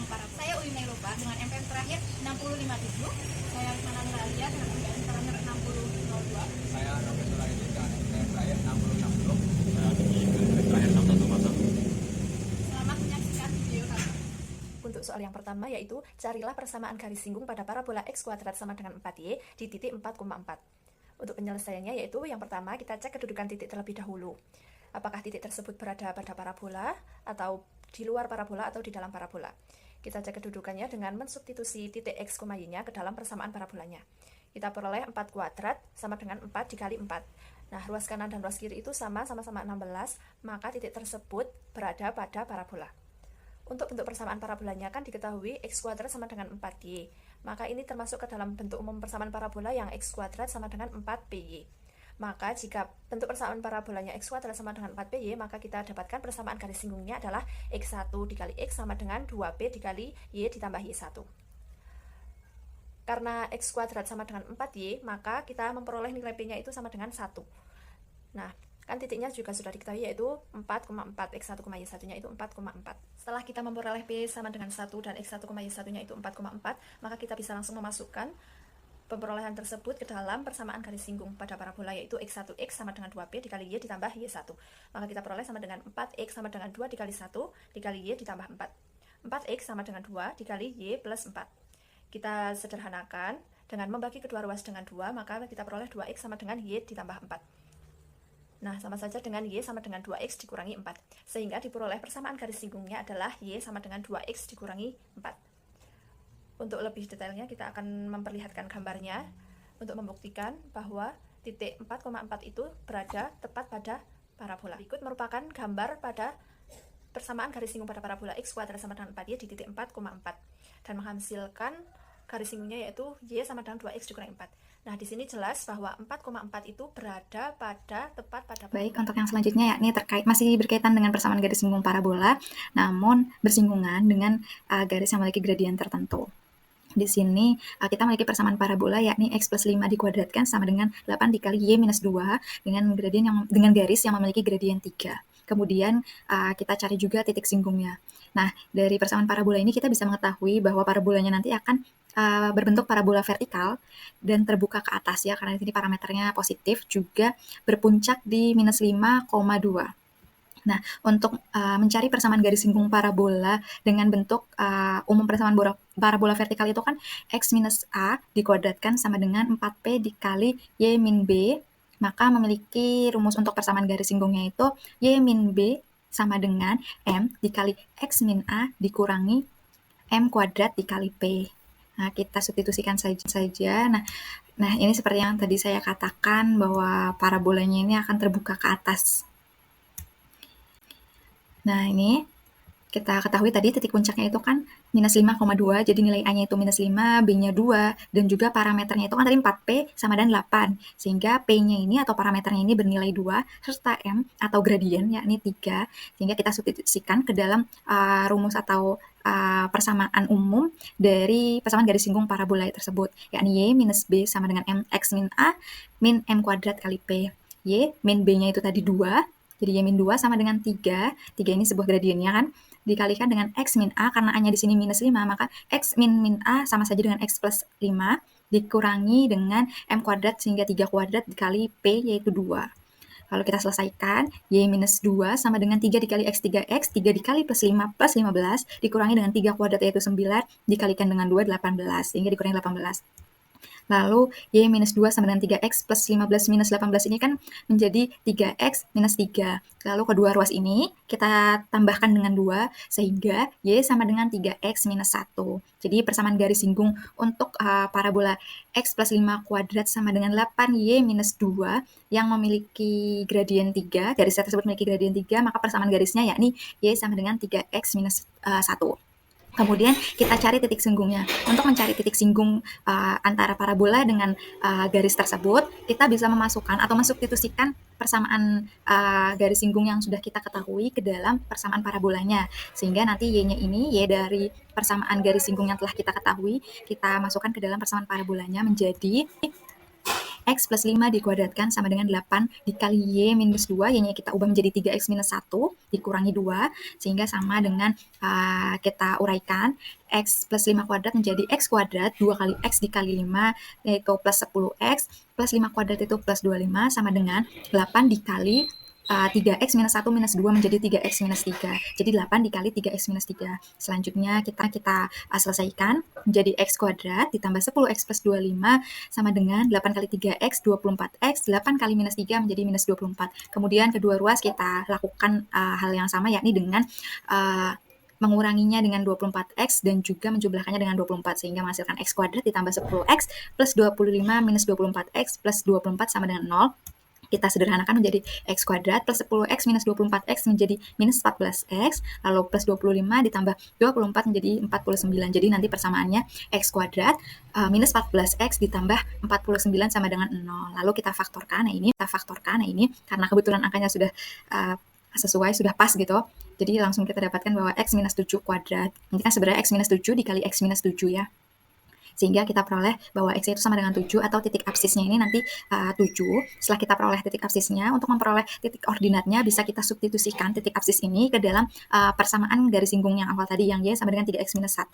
parabola. Saya Uy Nailopa dengan MPM terakhir 657. Saya Rifana Nuralia dengan MPM terakhir 6002. Saya Robi Sulaini dengan MPM terakhir 6060. Saya Diki dengan MPM terakhir 6141. Selamat menyaksikan video kami. Untuk soal yang pertama yaitu carilah persamaan garis singgung pada parabola x kuadrat sama dengan 4y di titik 4,4. Untuk penyelesaiannya yaitu yang pertama kita cek kedudukan titik terlebih dahulu. Apakah titik tersebut berada pada parabola atau di luar parabola atau di dalam parabola. Kita cek kedudukannya dengan mensubstitusi titik x, y-nya ke dalam persamaan parabolanya. Kita peroleh 4 kuadrat sama dengan 4 dikali 4. Nah, ruas kanan dan ruas kiri itu sama-sama 16, maka titik tersebut berada pada parabola. Untuk bentuk persamaan parabolanya kan diketahui x kuadrat sama dengan 4y. Maka ini termasuk ke dalam bentuk umum persamaan parabola yang x kuadrat sama dengan 4py. Maka jika bentuk persamaan parabolanya x kuadrat sama dengan 4py, maka kita dapatkan persamaan garis singgungnya adalah x1 dikali x sama dengan 2p dikali y ditambah y1. Karena x kuadrat sama dengan 4y, maka kita memperoleh nilai p-nya itu sama dengan 1. Nah, kan titiknya juga sudah diketahui yaitu 4,4, x1, y1-nya itu 4,4. Setelah kita memperoleh P sama dengan 1 dan x1, y1-nya itu 4,4, maka kita bisa langsung memasukkan perolehan tersebut ke dalam persamaan garis singgung pada parabola yaitu x1x sama dengan 2p dikali y ditambah y1. Maka kita peroleh sama dengan 4x sama dengan 2 dikali 1 dikali y ditambah 4. 4x sama dengan 2 dikali y plus 4. Kita sederhanakan dengan membagi kedua ruas dengan 2, maka kita peroleh 2x sama dengan y ditambah 4. Nah, sama saja dengan y sama dengan 2x dikurangi 4. Sehingga diperoleh persamaan garis singgungnya adalah y sama dengan 2x dikurangi 4. Untuk lebih detailnya kita akan memperlihatkan gambarnya untuk membuktikan bahwa titik 4,4 itu berada tepat pada parabola. Berikut merupakan gambar pada persamaan garis singgung pada parabola x kuadrat sama dengan 4y di titik 4,4 dan menghasilkan garis singgungnya yaitu y sama dengan 2x dikurangi 4. Nah, di sini jelas bahwa 4,4 itu berada tepat pada parabola. Baik, untuk yang selanjutnya yakni masih berkaitan dengan persamaan garis singgung parabola, namun bersinggungan dengan garis yang memiliki gradien tertentu. Di sini kita memiliki persamaan parabola yakni x plus 5 dikuadratkan sama dengan 8 dikali y minus 2 dengan garis yang memiliki gradien 3. Kemudian kita cari juga titik singgungnya. Nah, dari persamaan parabola ini kita bisa mengetahui bahwa parabolanya nanti akan berbentuk parabola vertikal dan terbuka ke atas ya, karena di sini parameternya positif, juga berpuncak di minus 5,2. Nah, untuk mencari persamaan garis singgung parabola dengan bentuk umum persamaan parabola vertikal itu kan x minus a dikuadratkan sama dengan 4p dikali y min b, maka memiliki rumus untuk persamaan garis singgungnya itu y min b sama dengan m dikali x min a dikurangi m kuadrat dikali p. Nah, kita substitusikan saja. Nah, ini seperti yang tadi saya katakan bahwa parabolanya ini akan terbuka ke atas. Nah, ini kita ketahui tadi titik puncaknya itu kan minus 5,2, jadi nilai A-nya itu minus 5, B-nya 2, dan juga parameternya itu kan tadi 4P sama dengan 8, sehingga P-nya ini atau parameternya ini bernilai 2, serta M atau gradien yakni 3, sehingga kita substitusikan ke dalam rumus atau persamaan umum dari persamaan garis singgung parabola tersebut, yakni Y minus B sama dengan M X min A min M kuadrat kali P. Y min B-nya itu tadi 2, jadi Y min 2 sama dengan 3. 3 ini sebuah gradiennya kan. Dikalikan dengan X min A, karena A-nya di sini minus 5, maka X min A sama saja dengan X plus 5, dikurangi dengan M kuadrat sehingga 3 kuadrat dikali P, yaitu 2. Lalu kita selesaikan, Y minus 2 sama dengan 3 dikali X 3X, 3 dikali plus 5 plus 15, dikurangi dengan 3 kuadrat yaitu 9, dikalikan dengan 2, 18, sehingga dikurangi 18. Lalu Y minus 2 sama dengan 3X plus 15 minus 18 ini kan menjadi 3X minus 3. Lalu kedua ruas ini kita tambahkan dengan 2 sehingga Y sama dengan 3X minus 1. Jadi persamaan garis singgung untuk parabola X plus 5 kuadrat sama dengan 8Y minus 2 yang memiliki gradien 3, garis tersebut memiliki gradien 3, maka persamaan garisnya yakni Y sama dengan 3X minus 1. Kemudian kita cari titik singgungnya. Untuk mencari titik singgung antara parabola dengan garis tersebut, kita bisa memasukkan atau mensubstitusikan persamaan garis singgung yang sudah kita ketahui ke dalam persamaan parabolanya. Sehingga nanti Y-nya ini, Y dari persamaan garis singgung yang telah kita ketahui, kita masukkan ke dalam persamaan parabolanya menjadi X plus 5 dikuadratkan sama dengan 8 dikali Y minus 2, Y-nya kita ubah menjadi 3X minus 1 dikurangi 2, sehingga sama dengan kita uraikan X plus 5 kuadrat menjadi X kuadrat 2 kali X dikali 5, yaitu plus 10X, plus 5 kuadrat itu plus 25, sama dengan 8 dikali 3x minus 1 minus 2 menjadi 3x minus 3. Jadi 8 dikali 3x minus 3. Selanjutnya kita selesaikan menjadi x kuadrat ditambah 10x plus 25 sama dengan 8 kali 3x 24x, 8 kali minus 3 menjadi minus 24. Kemudian kedua ruas kita lakukan hal yang sama, yakni dengan menguranginya dengan 24x dan juga menjumlahkannya dengan 24, sehingga menghasilkan x kuadrat ditambah 10x plus 25 minus 24x plus 24 sama dengan 0. Kita sederhanakan menjadi x kuadrat plus 10x minus 24x menjadi minus 14x, lalu plus 25 ditambah 24 menjadi 49. Jadi nanti persamaannya x kuadrat minus 14x ditambah 49 sama dengan 0. Lalu kita faktorkan. Nah ini karena kebetulan angkanya sudah sesuai, sudah pas gitu. Jadi langsung kita dapatkan bahwa x minus 7 kuadrat. Nanti kan sebenarnya x minus 7 dikali x minus 7 ya. Sehingga kita peroleh bahwa X itu sama dengan 7, atau titik absisnya ini nanti 7. Setelah kita peroleh titik absisnya, untuk memperoleh titik ordinatnya bisa kita substitusikan titik absis ini ke dalam persamaan garis singgung yang awal tadi, yang Y sama dengan 3X minus 1.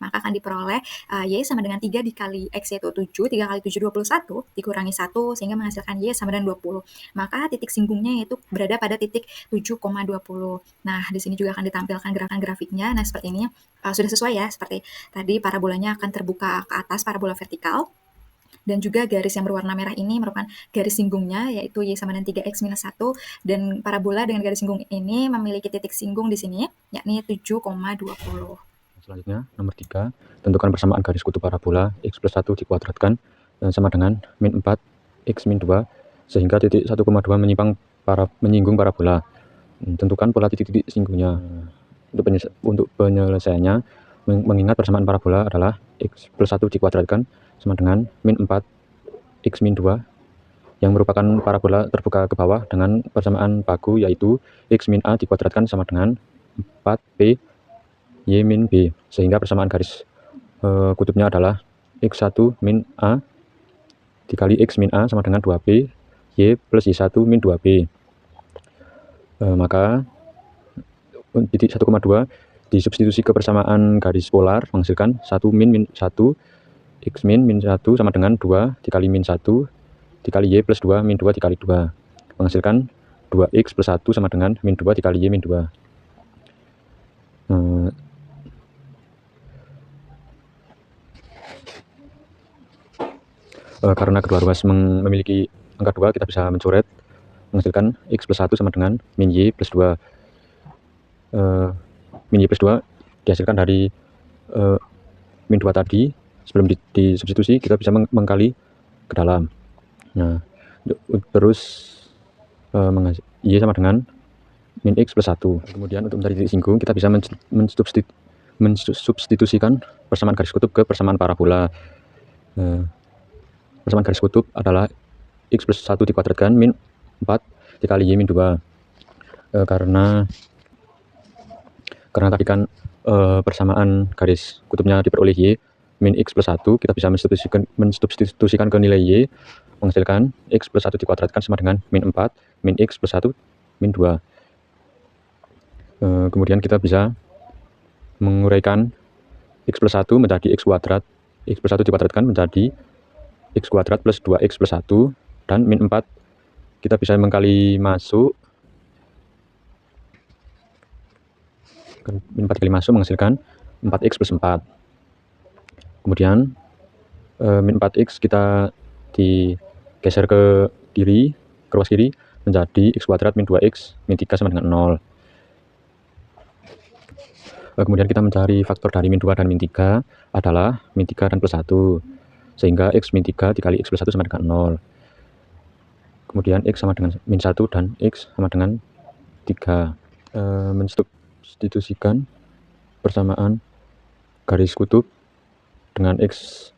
Maka akan diperoleh Y sama dengan 3 dikali X yaitu 7, 3 kali 7 21, dikurangi 1, sehingga menghasilkan Y sama dengan 20. Maka titik singgungnya yaitu berada pada titik 7,20. Nah, di sini juga akan ditampilkan gerakan grafiknya. Nah, seperti ini. Sudah sesuai ya, seperti tadi parabolanya akan terbuka ke atas, parabola vertikal, dan juga garis yang berwarna merah ini merupakan garis singgungnya, yaitu Y sama dengan 3X minus 1, dan parabola dengan garis singgung ini memiliki titik singgung di sini, yakni 7,20. Selanjutnya, nomor 3, tentukan persamaan garis kutub parabola X plus 1 dikuadratkan sama dengan min 4 X min 2, sehingga titik 1,2 menyinggung parabola. Tentukan pola titik-titik singgungnya. Untuk penyelesaiannya, mengingat persamaan parabola adalah X plus 1 dikuadratkan sama dengan min 4 X min 2, yang merupakan parabola terbuka ke bawah dengan persamaan baku, yaitu X min A dikuadratkan sama dengan 4P Y min B, sehingga persamaan garis kutubnya adalah X1 min A dikali X min A sama dengan 2P Y plus Y1 min 2B. Maka titik 1,2 disubstitusi ke persamaan garis polar, menghasilkan 1 min 1 X min 1 sama dengan 2 dikali min 1 dikali Y plus 2 min 2 dikali 2, menghasilkan 2X plus 1 sama dengan min 2 dikali Y min 2. Karena kedua ruas memiliki angka 2, kita bisa mencoret, menghasilkan X plus 1 sama dengan min Y plus 2. Min Y plus 2 dihasilkan dari min 2 tadi. Sebelum disubstitusi, kita bisa mengkali ke dalam. Nah, terus Y sama dengan min X plus 1. Kemudian untuk mencari titik singgung, kita bisa mensubstitusikan persamaan garis kutub ke persamaan parabola. Persamaan garis kutub adalah X plus 1 dikuadratkan min 4 dikali Y min 2. Karena tadi kan persamaan garis kutubnya diperoleh Y min X plus 1, kita bisa mensubstitusikan ke nilai Y, menghasilkan X plus 1 dikuadratkan sama dengan min 4 min X plus 1 min 2. Kemudian kita bisa menguraikan X plus 1 menjadi X kuadrat. X plus 1 dikuadratkan menjadi X kuadrat plus 2X plus 1, dan min 4 kita bisa mengkali masuk, min 4 kali masuk menghasilkan 4X plus 4. Kemudian min 4X kita digeser ke kiri, ke ruas kiri, menjadi X kuadrat min 2X min 3 sama dengan 0. Kemudian kita mencari faktor dari min 2 dan min 3 adalah min 3 dan plus 1, sehingga X min 3 dikali X plus 1 sama dengan 0. Kemudian X sama dengan min 1 dan X sama dengan 3. Mensubstitusikan persamaan garis kutub dengan X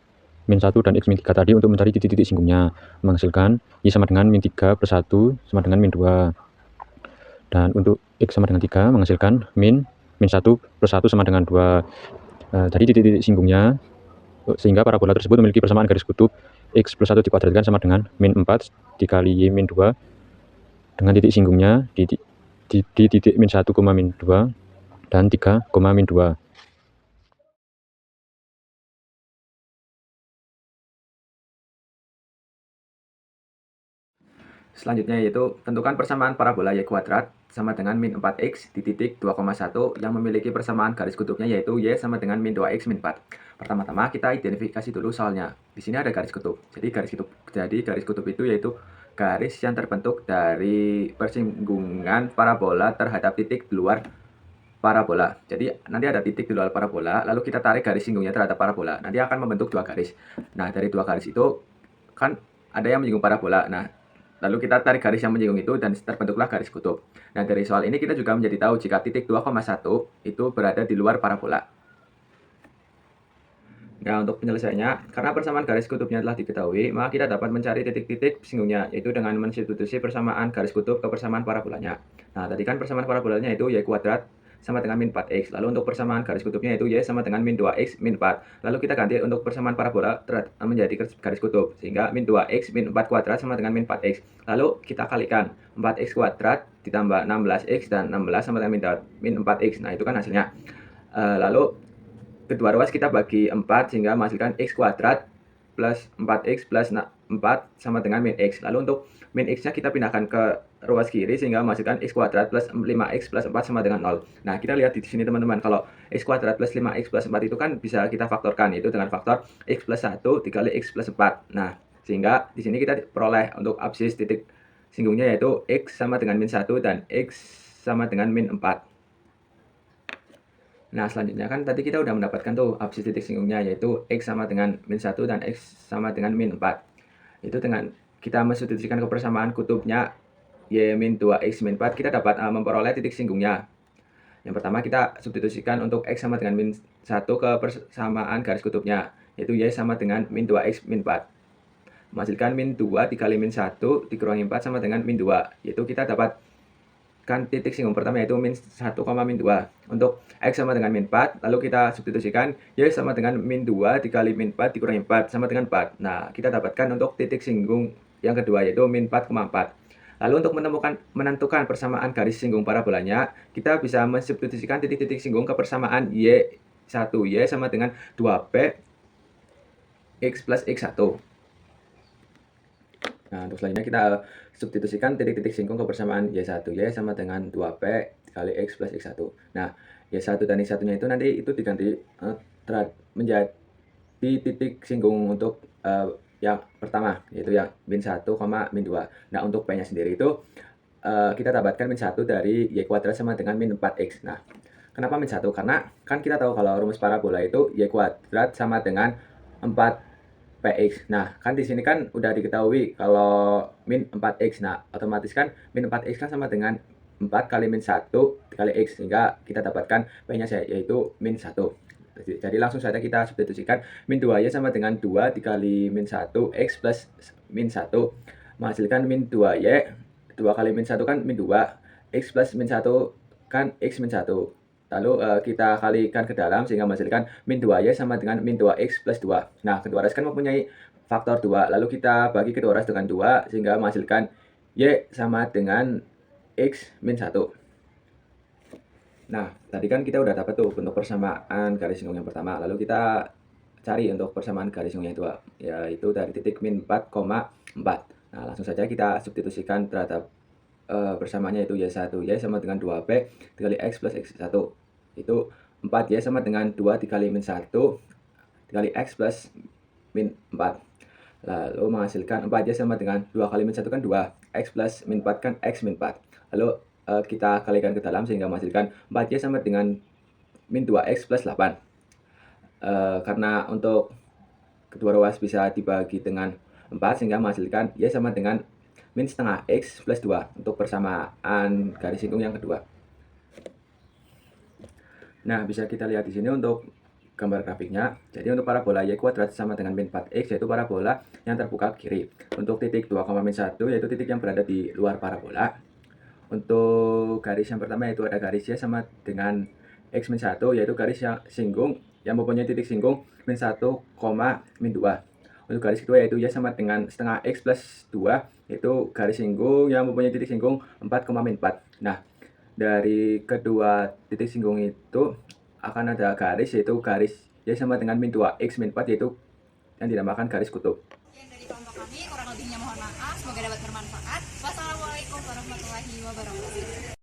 min 1 dan X min 3 tadi untuk mencari titik-titik singgungnya, menghasilkan Y sama dengan min 3 plus 1 sama dengan min 2. Dan untuk X sama dengan 3 menghasilkan min 1 plus 1 sama dengan 2. Jadi titik-titik singgungnya, sehingga parabola tersebut memiliki persamaan garis kutub X plus 1 dikuadratkan sama dengan min 4 dikali Y min 2 dengan titik singgungnya di titik min 1, min 2 dan 3, min 2. Selanjutnya yaitu tentukan persamaan parabola Y kuadrat sama dengan min 4x di titik 2,1 yang memiliki persamaan garis kutubnya yaitu Y sama dengan min 2x min 4. Pertama-tama kita identifikasi dulu soalnya. Di sini ada garis kutub. Jadi garis kutub itu yaitu garis yang terbentuk dari persinggungan parabola terhadap titik di luar parabola. Jadi nanti ada titik di luar parabola, lalu kita tarik garis singgungnya terhadap parabola. Nanti akan membentuk dua garis. Nah, dari dua garis itu kan ada yang menyinggung parabola. Nah, lalu kita tarik garis yang menyinggung itu dan terbentuklah garis kutub. Nah, dari soal ini kita juga menjadi tahu jika titik 2,1 itu berada di luar parabola. Nah, untuk penyelesaiannya, karena persamaan garis kutubnya telah diketahui, maka kita dapat mencari titik-titik singgungnya, yaitu dengan mensubstitusi persamaan garis kutub ke persamaan parabolanya. Nah, tadi kan persamaan parabolanya itu Y kuadrat sama dengan min 4x. Lalu untuk persamaan garis kutubnya itu Y sama dengan min 2x min 4. Lalu kita ganti untuk persamaan parabola menjadi garis kutub. Sehingga min 2x min 4 kuadrat sama dengan min 4x. Lalu kita kalikan 4x kuadrat ditambah 16x dan 16 sama dengan min 4x. Nah, itu kan hasilnya. Lalu kedua ruas kita bagi 4 sehingga menghasilkan x kuadrat plus 4x plus 4 sama dengan min x. Lalu untuk min x-nya kita pindahkan ke ruas kiri sehingga menghasilkan x kuadrat plus 5x plus 4 sama dengan 0. Nah, kita lihat di sini teman-teman, kalau x kuadrat plus 5x plus 4 itu kan bisa kita faktorkan, yaitu dengan faktor x plus 1 dikali x plus 4. Nah, sehingga di sini kita peroleh untuk absis titik singgungnya yaitu x sama dengan min 1 dan x sama dengan min 4. Nah, selanjutnya kan tadi kita udah mendapatkan tuh absis titik singgungnya yaitu x sama dengan min 1 dan x sama dengan min 4. Itu dengan kita mensubstitusikan ke persamaan kutubnya Y min 2x min 4, kita dapat memperoleh titik singgungnya. Yang pertama kita substitusikan untuk x sama dengan min 1 ke persamaan garis kutubnya, yaitu Y sama dengan min 2x min 4. Menghasilkan min 2 dikali min 1 dikurangi 4 sama dengan min 2, yaitu kita dapat kan titik singgung pertama yaitu min 1, min 2. Untuk x sama dengan min 4, lalu kita substitusikan Y sama dengan min 2 dikali min 4 dikurangi 4 sama dengan 4. Nah, kita dapatkan untuk titik singgung yang kedua yaitu min 4,4. Lalu untuk menentukan persamaan garis singgung parabolanya, kita bisa mensubstitusikan titik-titik singgung ke persamaan Y1. Y sama dengan 2P X plus X1. Nah, untuk selanjutnya kita substitusikan titik-titik singgung ke persamaan Y1. Y sama dengan 2P kali X plus X1. Nah, Y1 dan X1-nya itu nanti itu diganti menjadi titik singgung untuk yang pertama, yaitu yang min 1, min 2. Nah, untuk P-nya sendiri itu kita dapatkan min 1 dari Y kuadrat sama dengan min 4X. Nah, kenapa min 1? Karena kan kita tahu kalau rumus parabola itu Y kuadrat sama dengan 4PX. Nah, kan di sini kan udah diketahui kalau min 4X. Nah, otomatis kan min 4X kan sama dengan 4 kali min 1 kali X. Sehingga kita dapatkan P-nya yaitu min 1. Jadi langsung saja kita substitusikan min 2Y sama dengan 2 dikali min 1 X plus min 1 menghasilkan min 2Y. 2 kali min 1 kan min 2, X plus min 1 kan X min 1. Lalu kita kalikan ke dalam sehingga menghasilkan min 2Y sama dengan min 2X plus 2. Nah, kedua ruas kan mempunyai faktor 2. Lalu kita bagi kedua ruas dengan 2 sehingga menghasilkan Y sama dengan X min 1. Nah, tadi kan kita udah dapat tuh bentuk persamaan garis singgung yang pertama. Lalu kita cari untuk persamaan garis singgung yang kedua, yaitu dari titik min 4,4. Nah, langsung saja kita substitusikan terhadap persamaannya itu Y1. Y sama dengan 2P dikali X plus X1. Itu 4Y sama dengan 2 dikali min 1 dikali X plus min 4. Lalu menghasilkan 4Y sama dengan 2 kali min 1 kan 2. X plus min 4 kan X min 4. Lalu kita kalikan ke dalam sehingga menghasilkan 4Y sama dengan min 2X plus 8. Karena untuk kedua ruas bisa dibagi dengan 4 sehingga menghasilkan Y sama dengan min setengah X plus 2 untuk persamaan garis singgung yang kedua. Nah, bisa kita lihat di sini untuk gambar grafiknya. Jadi untuk parabola Y kuadrat sama dengan min 4X yaitu parabola yang terbuka kiri. Untuk titik 2, min 1 yaitu titik yang berada di luar parabola. Untuk garis yang pertama yaitu ada garis Y sama dengan X min 1 yaitu garis yang singgung yang mempunyai titik singgung min 1, min 2. Untuk garis kedua yaitu Y sama dengan setengah X plus 2, yaitu garis singgung yang mempunyai titik singgung 4,-4. Nah, dari kedua titik singgung itu akan ada garis, yaitu garis Y sama dengan min 2X min 4, yaitu yang dinamakan garis kutub. Sekian dari kelompok kami, kurang lebihnya mohon maaf. Semoga dapat bermanfaat. Wassalamualaikum warahmatullahi wabarakatuh.